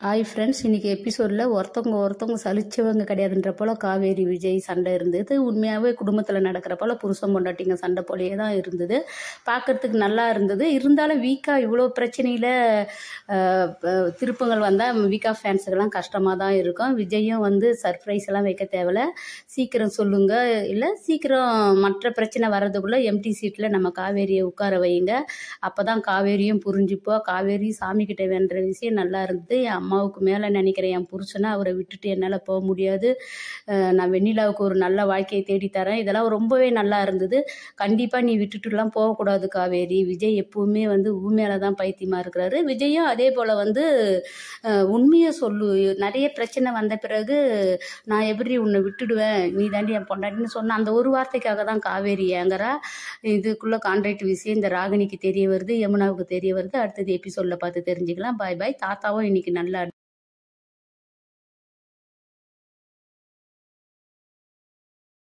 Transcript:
Hi friends, இன்றைக்கி எபிசோடில் ஒருத்தவங்க சலிச்சவங்க கிடையாதுன்ற போல் காவேரி விஜய் சண்டை இருந்தது. உண்மையாகவே குடும்பத்தில் நடக்கிற போல் புருஷன் பொண்டாட்டிங்க சண்டை போலேயே தான் இருந்தது. பார்க்குறதுக்கு நல்லா இருந்தது. இருந்தாலும் வீக்காக இவ்வளோ பிரச்சனையில் திருப்பங்கள் வந்தால் வீக்கா ஃபேன்ஸுக்கெல்லாம் கஷ்டமாக தான் இருக்கும். விஜயும் சர்ப்ரைஸ் எல்லாம் வைக்க தேவையில்ல, சீக்கிரம் சொல்லுங்கள், இல்லை சீக்கிரம் மற்ற பிரச்சனை வர்றதுக்குள்ளே எம்டி சீட்டில் நம்ம காவேரியை உட்கார வைங்க. அப்போ தான் காவேரியும் புரிஞ்சுப்போ. காவேரி சாமிக்கிட்ட வேண்டுற விஷயம் நல்லா இருந்தது. என் அம்மாவுக்கு மேலே நினைக்கிறேன் என் புருஷனை, அவரை விட்டுட்டு என்னால் போக முடியாது, நான் வெண்ணிலாவுக்கு ஒரு நல்ல வாழ்க்கையை தேடித்தரேன், இதெல்லாம் ரொம்பவே நல்லா இருந்தது. கண்டிப்பாக நீ விட்டுட்டுலாம் போகக்கூடாது காவேரி. விஜய் எப்பவுமே உண்மையில தான் பைத்தியமாக இருக்கிறாரு. விஜயும் அதே போல் உண்மையை சொல்லு. நிறைய பிரச்சனை வந்த பிறகு நான் எப்படி உன்னை விட்டுடுவேன், நீ தாண்டி என் பொண்டாட்டின்னு சொன்ன அந்த ஒரு வார்த்தைக்காக தான் காவேரி ஏங்குறா. இதுக்குள்ளே கான்ட்ராக்ட் விஷயம் இந்த ராகினிக்கு தெரிய வருது, யமுனாவுக்கு தெரிய வருது. அடுத்தது எபிசோடில் பார்த்து தெரிஞ்சுக்கலாம். பாய் பாய். தாத்தாவும் இன்னைக்கு நல்லா